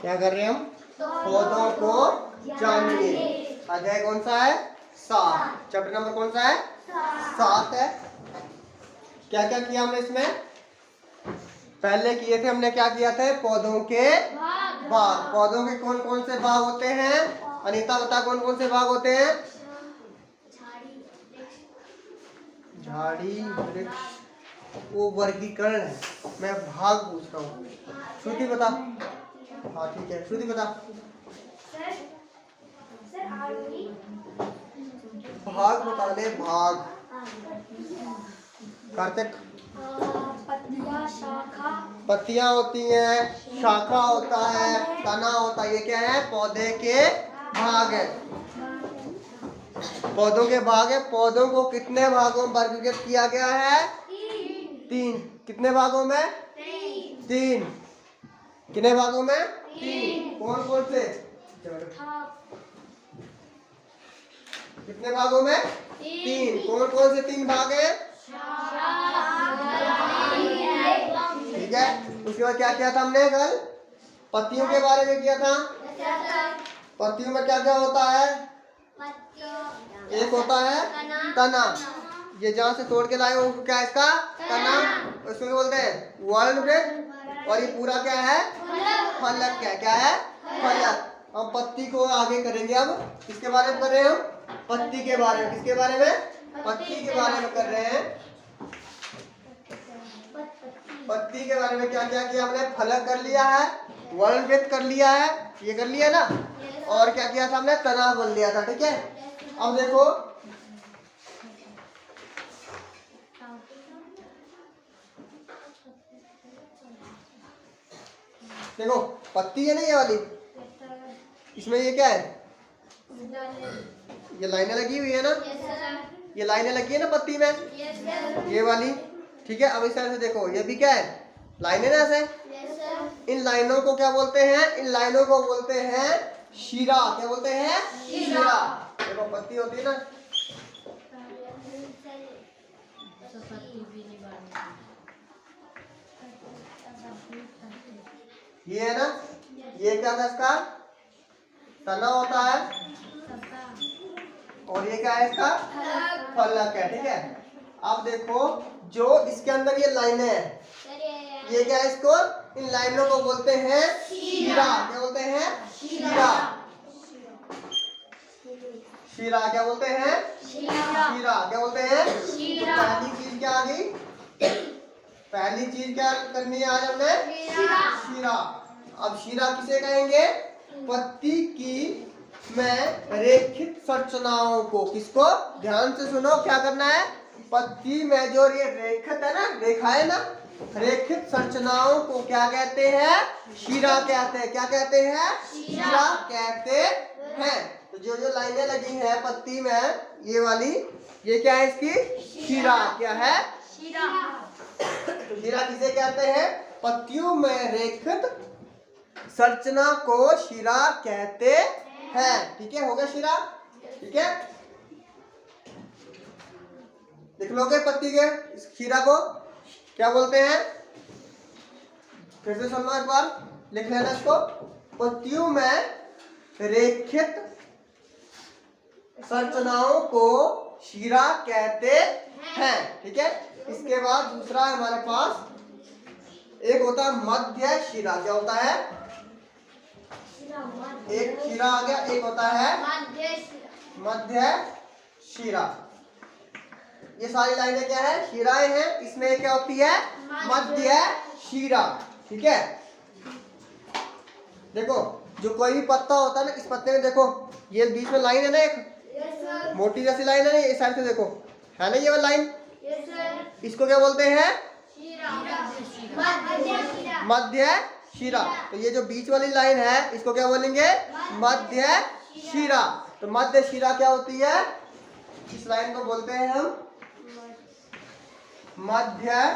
क्या कर रहे हैं हम? पौधों को जानिए। अध्याय कौन सा है? 7। चैप्टर नंबर कौन सा है? 7 है। क्या क्या किया हमने इसमें? पहले किए थे हमने, क्या किया था? पौधों के भाग। पौधों के कौन कौन से भाग होते हैं? अनीता बता, कौन कौन से भाग होते हैं? झाड़ी, वृक्ष, वो वर्गीकरण है, मैं भाग पूछ रहा हूँ। श्रुति बता। हाँ ठीक है, श्रुति बता। भाग बता दे, भाग। कार्तिक। पत्तियां होती हैं, शाखा होता है, तना होता है। ये क्या है? पौधे के भाग है। पौधों के भाग है। पौधों को कितने भागों में वर्गीकृत किया गया है? 3। कितने भागों में? 3। कितने भागों में? 3। कौन कौन से? कितने भागों में? 3। कौन कौन से 3 भाग हैं? ठीक है। उसके बाद क्या किया था हमने कल? पत्तियों के बारे में किया था। पत्तियों में क्या क्या होता है? एक होता है तना। ये जहाँ से तोड़ के लाए हो क्या है इसका? तना। उसको बोलते हैं वर्णवृक्ष। और ये पूरा क्या है? फलक। क्या है? फलक। हम पत्ती को आगे करेंगे। अब किसके बारे में कर रहे हैं हम? पत्ती के बारे में। किसके बारे में? पत्ती के बारे में कर रहे हैं। पत्ती के बारे में क्या क्या किया हमने? फलक कर लिया है, वर्णवृत्त कर लिया है, ये कर लिया ना, और क्या किया था हमने? तना बोल लिया था। ठीक है। अब देखो, देखो पत्ती है ना ये वाली, इसमें ये क्या है? ये लाइनें लगी हुई है ना? ये लाइनें लगी है ना पत्ती में, ये वाली। ठीक है। अब इस तरह से देखो, ये भी क्या है? लाइनें ना ऐसे। इन लाइनों को क्या बोलते हैं? इन लाइनों को बोलते हैं शीरा। क्या बोलते हैं? शीरा। देखो पत्ती होती है ना, ये है ना, ये क्या था इसका? तना होता है। और ये क्या है इसका? फलक है। ठीक है। अब देखो, जो इसके अंदर ये लाइनें हैं, ये क्या है? इसको, इन लाइनों को बोलते हैं शीरा। क्या बोलते हैं? शीरा। शीरा। क्या बोलते हैं? शीरा। क्या बोलते हैं? तो पहली चीज क्या आ गई? पहली चीज क्या करनी है आज हमने? शीरा। अब शीरा किसे कहेंगे? पत्ती की में रेखित संरचनाओं को। किसको? ध्यान से सुनो, क्या करना है? पत्ती में जो ये रेखित है ना, रेखा है ना, रेखित संरचनाओं को क्या कहते हैं? शीरा कहते हैं। क्या कहते हैं? शीरा कहते हैं। तो जो जो लाइनें लगी हैं पत्ती में, ये वाली, ये क्या है इसकी? शीरा। क्या है? शीरा। तो शीरा किसे कहते हैं? पत्तियों में रेखित संरचना को शीरा कहते हैं। ठीक है, हो गया शीरा। ठीक है, लिख लोगे पत्ती के इस शीरा को क्या बोलते हैं? फिर से सुनो एक बार, लिख लेना इसको। पत्तियों में रेखित संरचनाओं को शीरा कहते हैं। ठीक है। इसके बाद दूसरा हमारे पास एक होता है मध्य शीरा। क्या होता है? एक शीरा आ गया, एक होता है मध्य शीरा। ये सारी लाइनें क्या है? शीराएं हैं। इसमें क्या होती है? मध्य शीरा। ठीक है। देखो, जो कोई भी पत्ता होता है ना, इस पत्ते में देखो, ये बीच में लाइन है ना, एक मोटी जैसी लाइन है ना, इस साइड से देखो, है ना ये वाली लाइन? इसको क्या बोलते हैं? मध्य शीरा। तो ये जो बीच वाली लाइन है, इसको क्या बोलेंगे? मध्य शीरा। तो मध्य शीरा क्या होती है? इस लाइन को बोलते हैं हम मध्य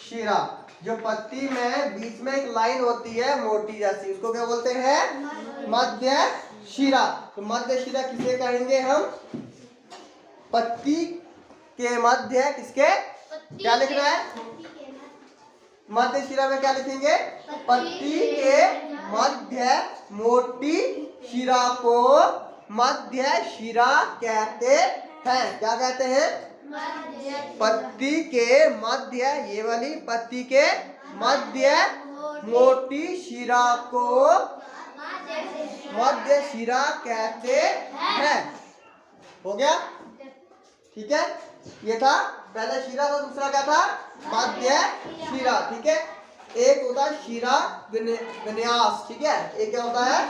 शीरा। जो पत्ती में बीच में एक लाइन होती है मोटी जैसी, उसको क्या बोलते हैं? मध्य शीरा। तो मध्य शीरा किसे कहेंगे हम? पत्ती के मध्य, किसके? क्या लिखना है? मध्य शीरा में क्या लिखेंगे? पत्ती के मध्य मोटी शिरा को मध्य शिरा कहते हैं। क्या कहते हैं? पत्ती के मध्य, ये वाली पत्ती के मध्य मोटी शिरा को मध्य शिरा कहते हैं। हो गया? ठीक है, ये था पहला शिरा था, दूसरा क्या था? मध्य शिरा। ठीक है, एक होता है शिरा विन्यास। ठीक है, एक क्या होता है?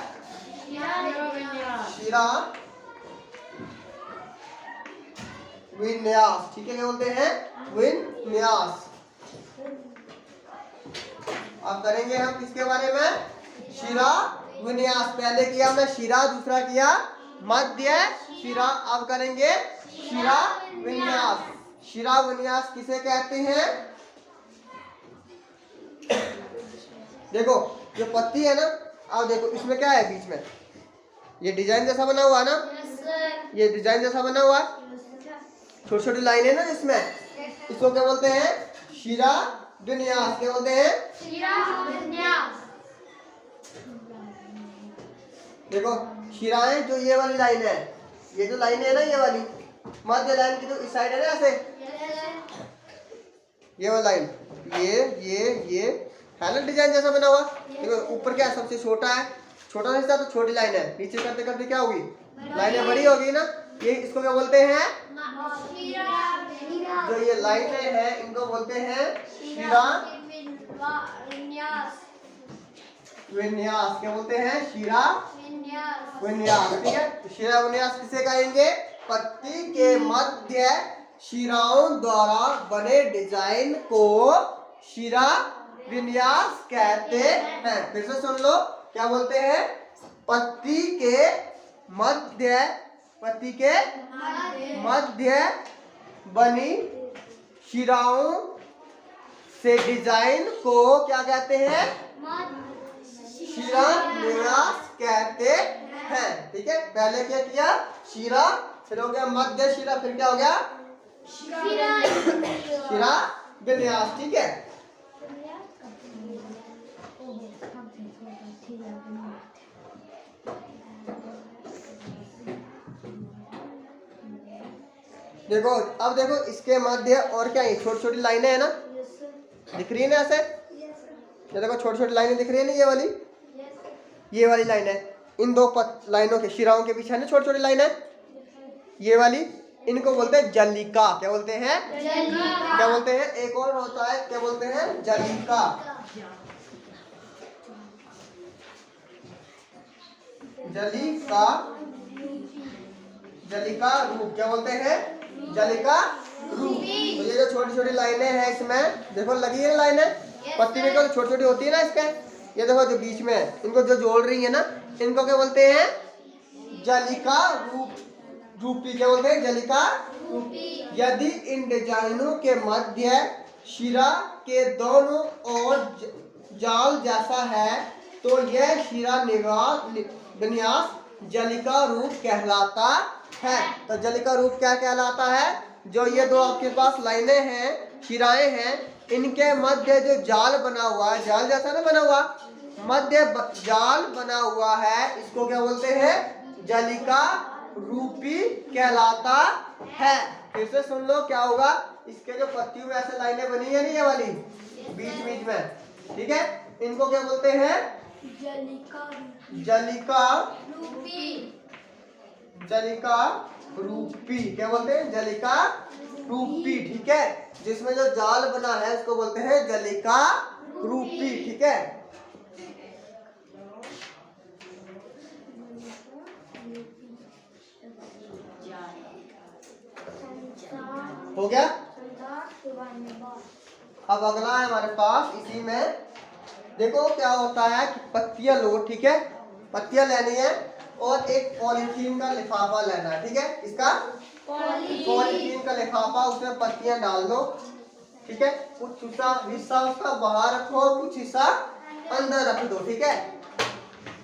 शिरा विन्यास। ठीक है, क्या बोलते हैं? विन्यास। अब करेंगे हम किसके बारे में? शिरा विन्यास। पहले किया हमने शिरा, दूसरा किया मध्य शिरा। अब करेंगे शिरा विन्यास। शिरा विन्यास किसे कहते हैं? देखो ये पत्ती है ना, अब देखो इसमें क्या है बीच में? ये डिजाइन जैसा बना हुआ है ना, ये डिजाइन जैसा बना हुआ है, छोटी छोटी लाइन है ना इसमें, इसको क्या बोलते हैं? शिरा विन्यास। क्या बोलते हैं? शिरा विन्यास। देखो शिराएं जो ये वाली लाइन है, ये जो लाइन है ना, ये वाली मध्य लाइन की जो इस साइड है ना, ऐसे ये वाली लाइन, ये है ना डिजाइन जैसा बना हुआ। देखो ऊपर क्या है? सबसे छोटा है, छोटा हिस्सा तो छोटी लाइन है, नीचे करते करते क्या होगी? लाइनें बड़ी होगी ना। ये इसको क्या बोलते हैं? जो ये लाइनें हैं इनको बोलते हैं शिरा विन्यास। क्या बोलते हैं? शिरा विन्यास। ठीक है, तो शिरा विन्यास किसे कहेंगे? पत्ती के मध्य शिराओं द्वारा बने डिजाइन को शिरा विन्यास कहते हैं। फिर से सुन लो, क्या बोलते हैं? पत्ती के मध्य बनी शिराओं से डिजाइन को क्या कहते हैं? शिरा विन्यास कहते हैं। ठीक है, पहले क्या किया? शिरा, फिर हो गया मध्य शिरा, फिर क्या हो गया? शिरा विन्यास। ठीक है, देखो अब देखो इसके मध्य और क्या है? छोटी छोटी लाइनें है ना, दिख रही है ना ऐसे? ये देखो छोटी छोटी लाइनें दिख रही है ना, ये वाली लाइन है। इन दो लाइनों के शिराओं के पीछे है ना छोटी छोटी लाइन है, ये वाली, इनको बोलते हैं जलिका। क्या बोलते हैं? क्या बोलते हैं? एक और होता है, क्या बोलते हैं? जलिका। जलिका रूप। क्या बोलते हैं? जलिका रूप। तो ये जो छोटी छोटी लाइनें हैं इसमें देखो लगी है ना लाइनें, पत्ती में तो छोटी छोटी होती है ना इसके, ये देखो जो बीच में है, इनको जो जोड़ रही है ना, इनको क्या बोलते हैं? जलिका रूपी। क्या बोलते हैं? जलिका रूपी। यदि इन डिजाइनों के मध्य शिरा के दोनों ओर जाल जैसा है तो यह शिरा विन्यास जलिका रूप कहलाता है। तो जलिका रूप क्या कहलाता है? जो ये दो आपके पास लाइनें हैं, शिराएं हैं, इनके मध्य जो जाल बना हुआ है, जाल जैसा ना बना हुआ, मध्य जाल बना हुआ है, इसको क्या बोलते हैं? जलिका रूपी कहलाता है। फिर से सुन लो क्या होगा? इसके जो पत्तियों में ऐसे लाइनें बनी है ना, ये वाली बीच बीच में, ठीक है, इनको क्या बोलते हैं? जलिका रूपी। क्या बोलते हैं? जलिका रूपी। ठीक है, जिसमें जो जाल बना है इसको बोलते हैं जलिका रूपी। ठीक है, हो गया। अब अगला है हमारे पास, इसी में देखो क्या होता है कि पत्तियां लो। ठीक है, पत्तियां लेनी है और एक पॉलीथीन का लिफाफा लेना है। ठीक है, इसका पॉलीथीन का लिफाफा, उसमें पत्तियां डाल दो। ठीक है, कुछ हिस्सा उसका बाहर रखो और कुछ हिस्सा अंदर रख दो। ठीक है,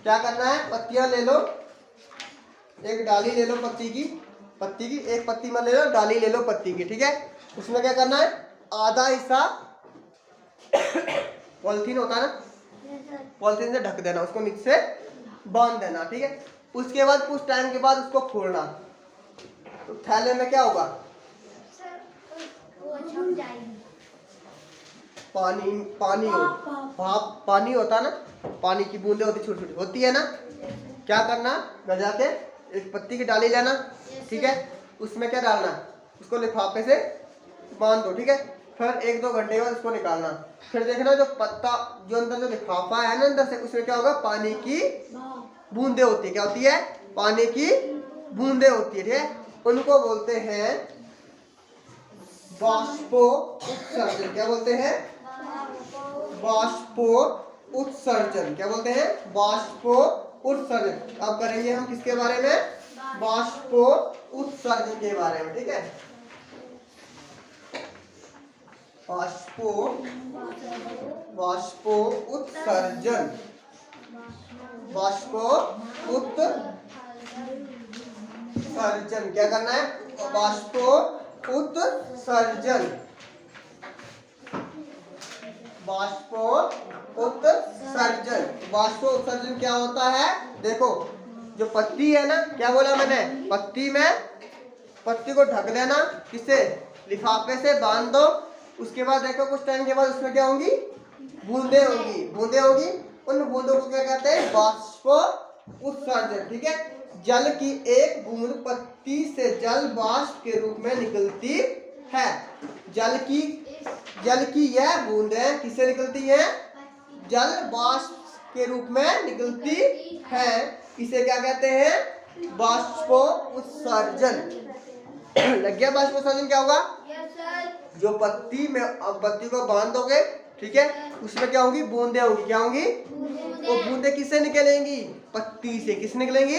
क्या करना है? पत्तियां ले लो, एक डाली ले लो पत्ती की एक पत्ती में ले लो, डाली ले लो पत्ती की। ठीक है, उसमें क्या करना है? आधा हिस्सा पॉलीथीन होता है ना, पॉलिथीन से ढक देना, उसको नीचे से बांध देना, ठीक है। उसके बाद कुछ टाइम के बाद उसको खोलना, तो थैले में क्या होगा, पानी भाप पानी होता है ना, पानी की बूंदे होती छोटी छोटी होती है ना। क्या करना, घर जाके एक पत्ती की डाली लेना, ठीक है। उसमें क्या डालना, उसको लिफाफे से बांध दो, ठीक है। फिर 1-2 घंटे बाद उसको निकालना, फिर देखना जो पत्ता जो अंदर जो लिफाफा है ना अंदर से, उसमें क्या होगा, पानी की बूंदे होती है। क्या होती है, पानी की बूंदे होती है, ठीक है। उनको बोलते हैं वाष्पो उत्सर्जन। क्या बोलते हैं, वाष्पो उत्सर्जन। क्या बोलते हैं, वाष्पो उत्सर्जन। अब करेंगे हम किसके बारे में, वाष्पो उत्सर्जन के बारे में, ठीक है। वाष्पो उत्सर्जन, वाष्पो उत्सर्जन। क्या करना है, वाष्पो उत्सर्जन, वाष्पो उत्सर्जन। वाष्पो उत्सर्जन क्या होता है, देखो जो पत्ती है ना, क्या बोला मैंने, पत्ती को ढक देना, किससे, लिफाफे से बांध दो। उसके बाद देखो कुछ टाइम के बाद उसमें क्या होंगी, बूंदे होंगी। उन बूंदों को क्या कहते हैं, वाष्पो उत्सर्जन, ठीक है। जल की एक बूंद पत्ती से जल वाष्प के रूप में निकलती है। जल की यह बूंदें किससे निकलती हैं, जल वाष्प के रूप में निकलती है। इसे क्या कहते हैं, वाष्पो उत्सर्जन। लग गया, वाष्पो उत्सर्जन क्या होगा, जो पत्ती में, अब पत्ती को बांध दोगे, ठीक है, उसमें क्या होगी, बूंदे होंगी। क्या होंगी, वो बूंदे किससे निकलेंगी, पत्ती से। किससे निकलेंगी,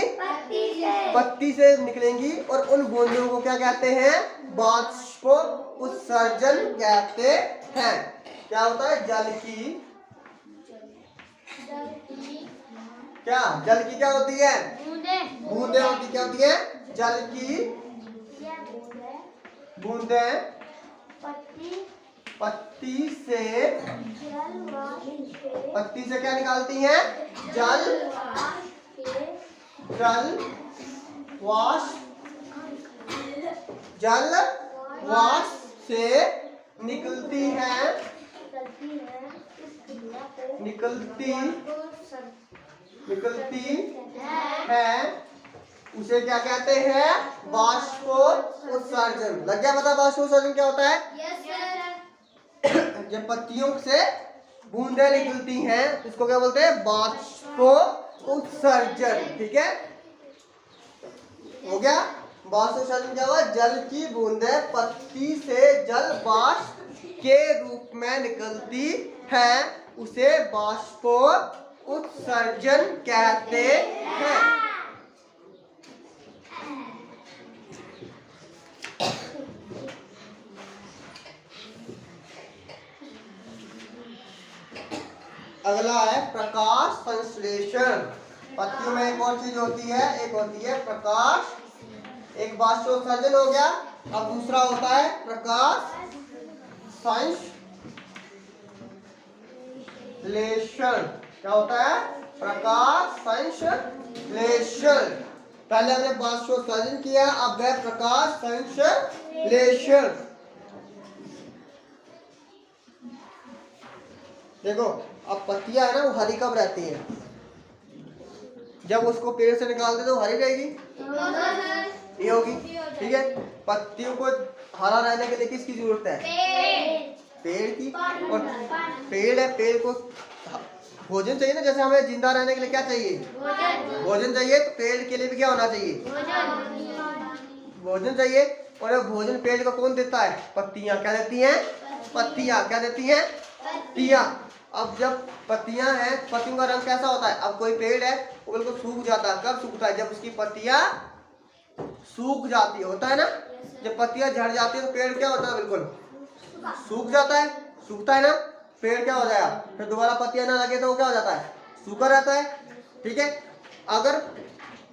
पत्ती से निकलेंगी। और उन बूंदों को क्या कहते हैं, वाष्पो उत्सर्जन कहते हैं। क्या होता है, जल की क्या होती है, बूंदे होती, क्या होती है, जल की बूंदे पत्ती से क्या निकालती हैं, जल वाष्प से निकलती है, उसे क्या कहते हैं, वाष्पो उत्सर्जन। लग गया पता वाष्पो उत्सर्जन क्या होता है, जब पत्तियों से बूंदें निकलती हैं उसको क्या बोलते हैं, वाष्पो उत्सर्जन, ठीक है। हो गया, वाष्पो उत्सर्जन क्या हुआ, जल की बूंदें पत्ती से जल वाष्प के रूप में निकलती है, उसे वाष्पो उत्सर्जन कहते हैं। अगला है प्रकाश संश्लेषण। पत्तियों में एक और चीज होती है, एक होती है प्रकाश, एक वाष्पोत्सर्जन हो गया। अब दूसरा होता है प्रकाश संश्लेषण। क्या होता है, प्रकाश संश्लेषण। पहले हमने वाष्पोत्सर्जन किया, अब है प्रकाश संश्लेषण। देखो अब पत्तियां है ना, वो हरी कब रहती है, जब उसको पेड़ से निकाल दे तो हरी रहेगी, नहीं होगी, ठीक है। पत्तियों को हरा रहने के लिए किसकी जरूरत है, पेड़ की। और पेड़ है, पेड़ को भोजन चाहिए ना, जैसे हमें जिंदा रहने के लिए क्या चाहिए, भोजन चाहिए। तो पेड़ के लिए भी क्या होना चाहिए, भोजन चाहिए। और भोजन पेड़ को कौन देता है, पत्तियां। क्या देती हैं, पत्तियां। क्या देती हैं, पत्तियां। अब जब पत्तियां हैं, पत्तियों का रंग कैसा होता है, अब कोई पेड़ है वो बिल्कुल सूख जाता है, कब सूखता है, जब उसकी पत्तियां सूख जाती होता है ना। जब पत्तियां झड़ जाती है तो पेड़ क्या होता है, बिल्कुल सूख जाता है, सूखता है ना, पेड़ क्या हो जाएगा, फिर दोबारा पत्तियां ना लगे तो वो क्या हो जाता है, सूखा रहता है, ठीक है। अगर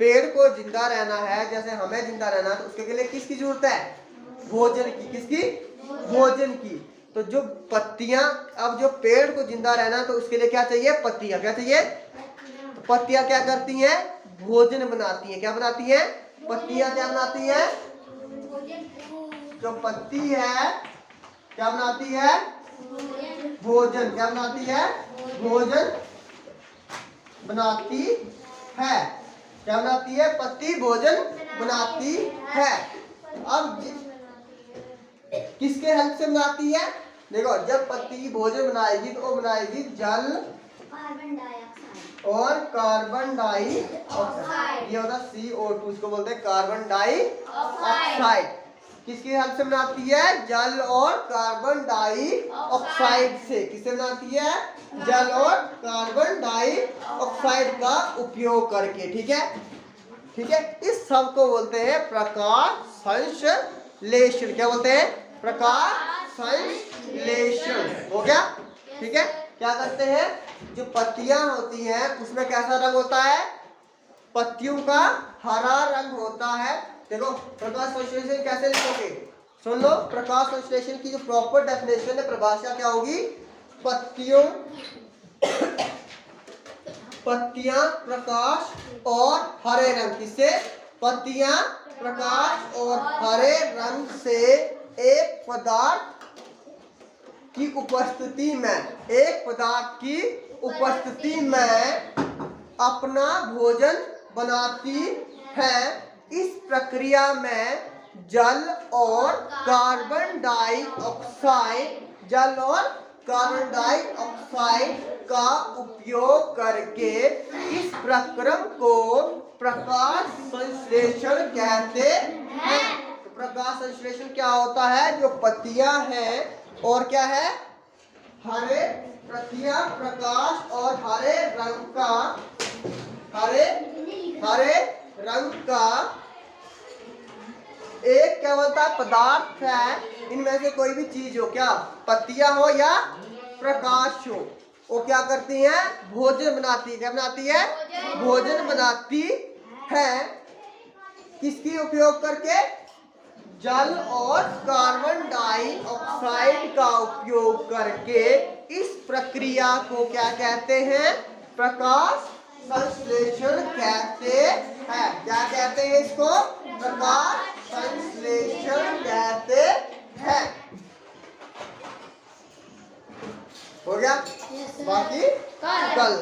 पेड़ को जिंदा रहना है, जैसे हमें जिंदा रहना है, तो उसके लिए किसकी जरूरत है, भोजन की। किसकी, भोजन की। तो जो पत्तियां, अब जो पेड़ को जिंदा रहना तो उसके लिए क्या चाहिए? पत्तियां। क्या चाहिए? तो पत्तियां क्या करती हैं? भोजन बनाती हैं। क्या बनाती हैं? पत्तियां क्या बनाती हैं? जो पत्ती है क्या बनाती है? भोजन। क्या बनाती है? भोजन बनाती है। क्या बनाती है? पत्ती भोजन बनाती है। अब किसके हेल्प से बनाती है? देखो, जब पत्ती भोजन बनाएगी तो वो बनाएगी जल और कार्बन डाइऑक्साइड। ये होता है CO2, इसको बोलते हैं कार्बन डाइऑक्साइड। किसकी हेल्प से बनाती है? जल और कार्बन डाइऑक्साइड से। किससे बनाती है? जल और कार्बन डाइऑक्साइड का उपयोग करके। ठीक है, ठीक है। इस सब को बोलते हैं प्रकाश संश्लेषण। क्या बोलते हैं? प्रकाश संश्लेषण। हो गया? ठीक है। क्या करते हैं? जो पत्तियां होती हैं उसमें कैसा रंग होता है? पत्तियों का हरा रंग होता है। देखो, प्रकाश संश्लेषण कैसे लिखोगे? सुन लो, प्रकाश संश्लेषण की जो प्रॉपर डेफिनेशन है, परिभाषा क्या होगी? पत्तियां प्रकाश और हरे रंग। किससे? पत्तियां प्रकाश और हरे रंग से एक पदार्थ की उपस्थिति में, एक पदार्थ की उपस्थिति में अपना भोजन बनाती है। इस प्रक्रिया में जल और कार्बन डाइऑक्साइड, जल और कार्बन डाइऑक्साइड का उपयोग करके इस प्रक्रम को प्रकाश संश्लेषण कहते हैं। तो प्रकाश संश्लेषण क्या होता है? जो पत्तियां हैं और क्या है? हरे पत्तियां प्रकाश और हरे रंग का, हरे रंग का एक क्या बोलता है? पदार्थ है। इनमें से कोई भी चीज हो, क्या पत्तियां हो या प्रकाश हो, वो क्या करती हैं? भोजन बनाती है। क्या बनाती है? भोजन बनाती है। किसकी उपयोग करके? जल और कार्बन डाइऑक्साइड का उपयोग करके। इस प्रक्रिया को क्या कहते हैं? प्रकाश संश्लेषण कहते हैं। क्या कहते हैं इसको? प्रकाश संश्लेषण कहते हैं। हो गया? बाकी कल।